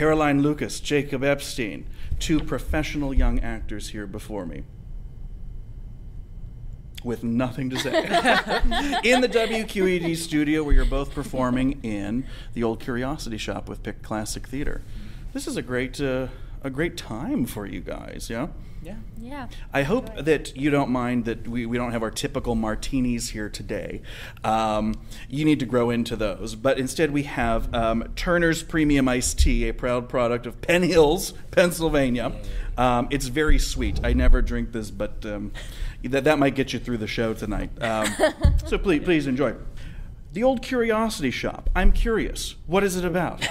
Caroline Lucas, Jacob Epstein, two professional young actors here before me. With nothing to say. In the WQED studio where you're both performing in the Old Curiosity Shop with PICT Classic Theater. This is a great time for you guys, yeah? Yeah. I hope that you don't mind that we don't have our typical martinis here today. You need to grow into those. But instead we have Turner's Premium Iced Tea, a proud product of Penn Hills, Pennsylvania. It's very sweet. I never drink this, but that might get you through the show tonight. So please enjoy. The Old Curiosity Shop. I'm curious. What is it about?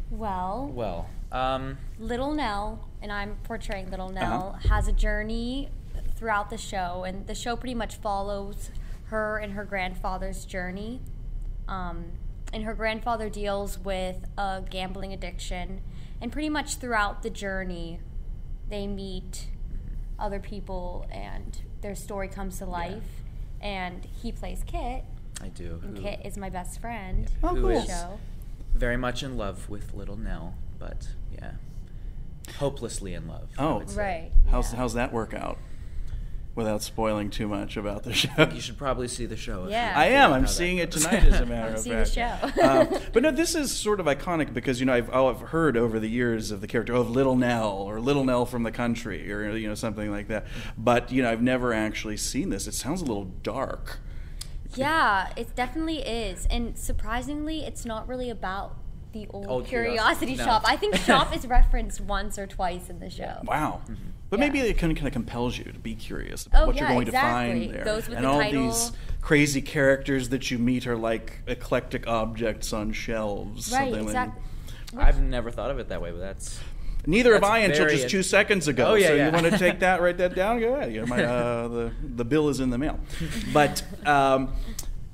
Well, Little Nell, and I'm portraying Little Nell, has a journey throughout the show, and the show pretty much follows her and her grandfather's journey. And her grandfather deals with a gambling addiction, and pretty much throughout the journey, they meet other people, and their story comes to life. And he plays Kit. I do. And Kit is my best friend. Oh, who cool. is very much in love with Little Nell, but hopelessly in love. Oh, right. How's that work out? Without spoiling too much about the show. I think you should probably see the show. Yeah. I am. I'm seeing it tonight, as a matter of fact. See the show. But no, this is sort of iconic because, I've heard over the years of the character of Little Nell or Little Nell from the Country or, something like that. But, I've never actually seen this. It sounds a little dark. Yeah, it definitely is. And surprisingly, it's not really about the old Curiosity Shop. I think Shop is referenced once or twice in the show. Wow. Mm-hmm. But maybe it kind of compels you to be curious about what you're going to find there. Goes with and the all title. These crazy characters that you meet are like eclectic objects on shelves. Right, exactly. I've never thought of it that way, but that's... Neither have I until just 2 seconds ago. Oh, yeah, so yeah. you want to write that down? Go ahead. The bill is in the mail. But...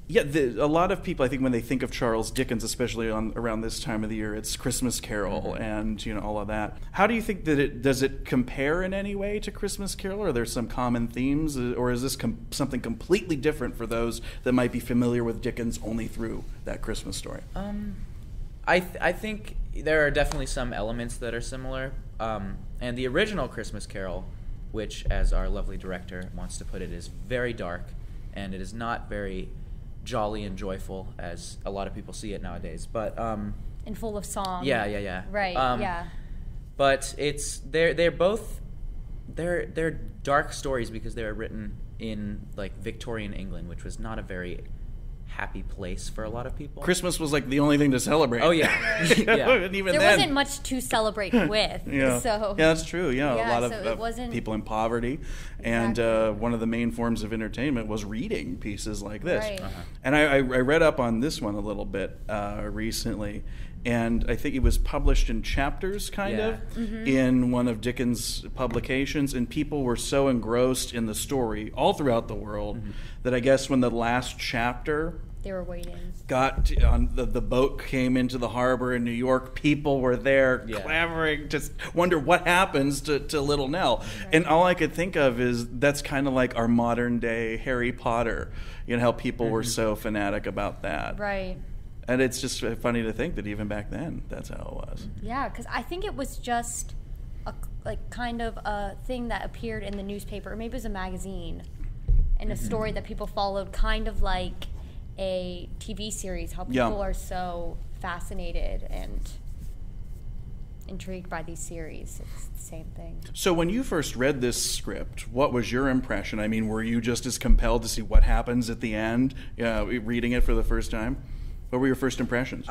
a lot of people, I think, when they think of Charles Dickens, especially around this time of the year, it's Christmas Carol and all of that. How do you think that does it compare in any way to Christmas Carol? Are there some common themes, or is this something completely different for those that might be familiar with Dickens only through that Christmas story? I think there are definitely some elements that are similar. And the original Christmas Carol, which, as our lovely director wants to put it, is very dark, and it is not very jolly and joyful as a lot of people see it nowadays, but and full of song. Yeah. Right. But they're dark stories because they were written in like Victorian England, which was not a very happy place for a lot of people. Christmas was like the only thing to celebrate. Oh yeah. And even there wasn't much to celebrate with. So that's true. A lot of people in poverty, and one of the main forms of entertainment was reading pieces like this. Right. And I read up on this one a little bit recently, and I think it was published in chapters, kind of, in one of Dickens' publications, and people were so engrossed in the story all throughout the world that I guess when the last chapter they were waiting. Got on the boat came into the harbor in New York. People were there clamoring to wonder what happens to Little Nell. Right. And all I could think of is that's kind of like our modern day Harry Potter. How people were so fanatic about that. Right. And it's just funny to think that even back then, that's how it was. Yeah, because I think it was just kind of a thing that appeared in the newspaper, or maybe it was a magazine, and a story that people followed, kind of like a TV series, how people are so fascinated and intrigued by these series. It's the same thing. So when you first read this script, what was your impression? I mean, were you just as compelled to see what happens at the end, reading it for the first time? What were your first impressions?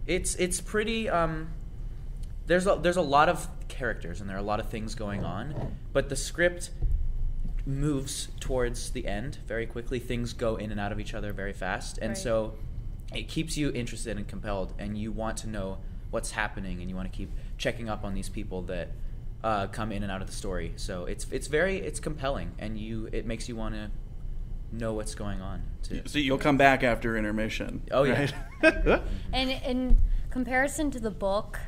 It's pretty. There's a lot of characters and there are a lot of things going on, but the script moves towards the end very quickly. Things go in and out of each other very fast, and so it keeps you interested and compelled, and you want to know what's happening, and you want to keep checking up on these people that come in and out of the story. So it's compelling, and it makes you want to know what's going on too. So you'll come back after intermission. Oh yeah. Right? And in comparison to the book,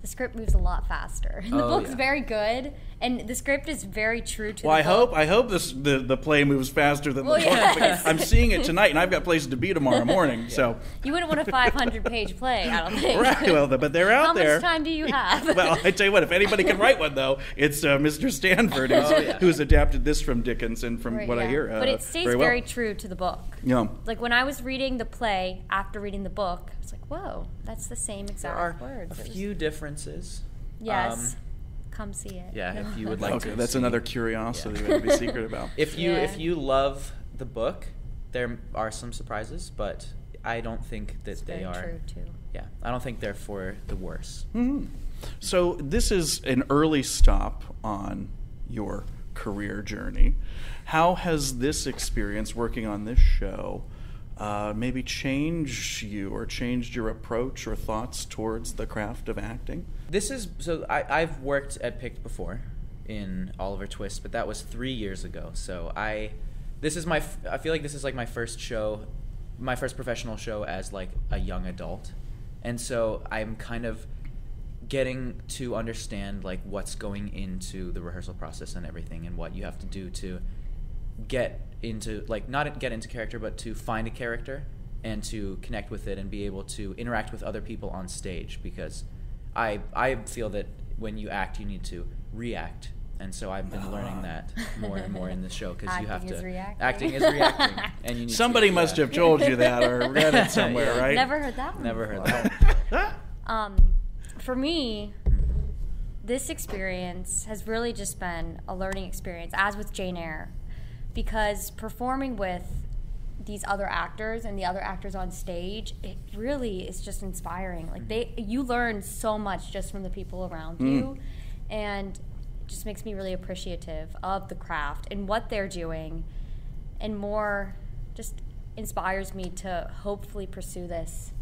the script moves a lot faster. The book's very good, And the script is very true to Well, the book. I hope the play moves faster than the book. yes. I'm seeing it tonight, and I've got places to be tomorrow morning. So You wouldn't want a 500-page play, I don't think. right, well, but they're out there. How much time do you have? Well, I tell you what, if anybody can write one, though, it's Mr. Stanford, who's adapted this from Dickens, and from Right, what I hear, but it stays very true to the book. Yeah. Like when I was reading the play after reading the book, I was like, "Whoa, that's the same There exact are words." a few differences. Yes, come see it. Yeah, if you would like Okay, to. that's see. another curiosity to be secret about. If you love the book, there are some surprises, but I don't think that It's they very are. true too. Yeah, I don't think they're for the worse. Mhm. So this is an early stop on your career journey. How has this experience working on this show maybe changed you or changed your approach or thoughts towards the craft of acting? This is so. I've worked at PICT before in Oliver Twist, but that was 3 years ago. So I feel like this is like my first show, my first professional show as like a young adult, and so I'm kind of getting to understand like what's going into the rehearsal process and everything, and what you have to do to get into like not get into character, but to find a character and to connect with it and be able to interact with other people on stage, because I feel that when you act, you need to react, and so I've been learning that more and more in the show, because you have to acting is reacting, and you need Somebody to, must have told you that or read it somewhere, Yeah. right? Never heard that one. Never heard before. that. For me, this experience has really just been a learning experience, as with Jane Eyre, because performing with these other actors and the other actors on stage, it really is just inspiring. Like you learn so much just from the people around you, and it just makes me really appreciative of the craft and what they're doing, and more just inspires me to hopefully pursue this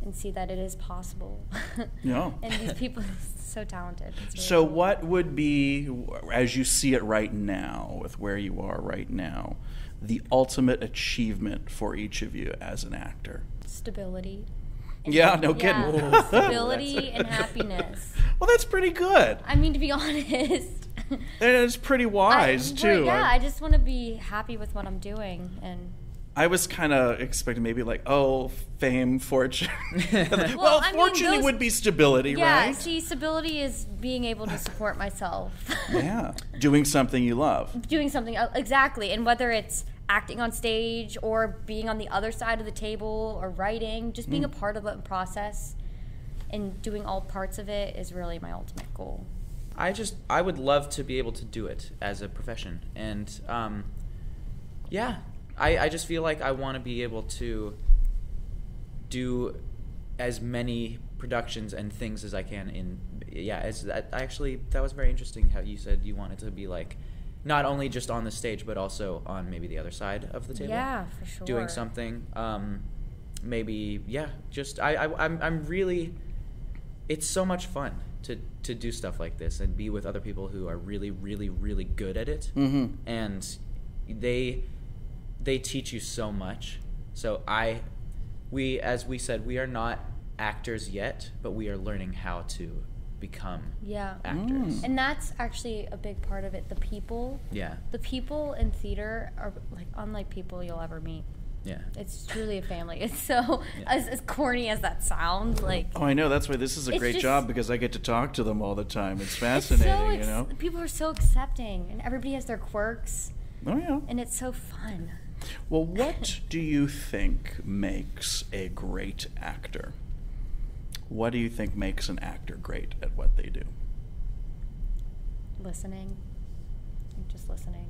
and see that it is possible. Yeah. And these people are so talented. It's really So cool. what would be, as you see it right now, with where you are right now, the ultimate achievement for each of you as an actor? Stability. Yeah, no kidding. Yeah, stability and happiness. Well, that's pretty good. I mean, to be honest. And it's pretty wise, too. Yeah, I just want to be happy with what I'm doing, and I was kind of expecting maybe like, fame, fortune. Well, I mean, fortune those- would be stability, yeah, right? see, stability is being able to support myself. Yeah, doing something you love. Doing something, exactly, and whether it's acting on stage or being on the other side of the table or writing, just being a part of the process and doing all parts of it is really my ultimate goal. I would love to be able to do it as a profession, and I just feel like I want to be able to do as many productions and things as I can that was very interesting how you said you wanted to be like not only just on the stage but also on maybe the other side of the table. Yeah, for sure. Doing something I'm really, it's so much fun to do stuff like this and be with other people who are really, really, really good at it. Mm-hmm. And they teach you so much. So as we said, we are not actors yet, but we are learning how to become actors. And that's actually a big part of it. The people in theater are like unlike people you'll ever meet. Yeah. It's truly a family. It's so, as corny as that sounds, like... Oh, I know. That's why this is a It's great just- job, because I get to talk to them all the time. It's it's fascinating, you know? People are so accepting, and everybody has their quirks, Oh, yeah. and it's so fun. Well, what do you think makes a great actor? What do you think makes an actor great at what they do? Listening. Just listening.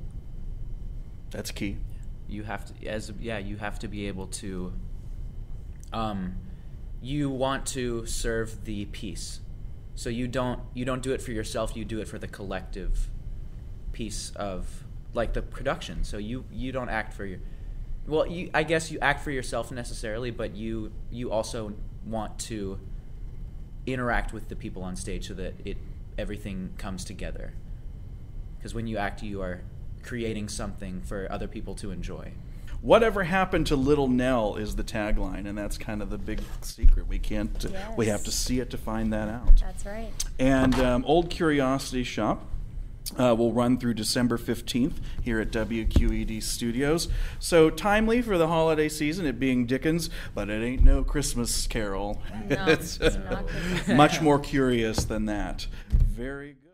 That's key. You have to be able to you want to serve the piece. So you don't do it for yourself, you do it for the collective piece of like the production. So you don't act for I guess you act for yourself necessarily, but you also want to interact with the people on stage so that everything comes together. Because when you act, you are creating something for other people to enjoy. Whatever happened to Little Nell is the tagline, and that's kind of the big secret. We can't. We have to see it to find that out. That's right. And Old Curiosity Shop will run through December 15th here at WQED Studios. So timely for the holiday season, it being Dickens, but it ain't no Christmas Carol. No, it's not Christmas. Much more curious than that. Very good.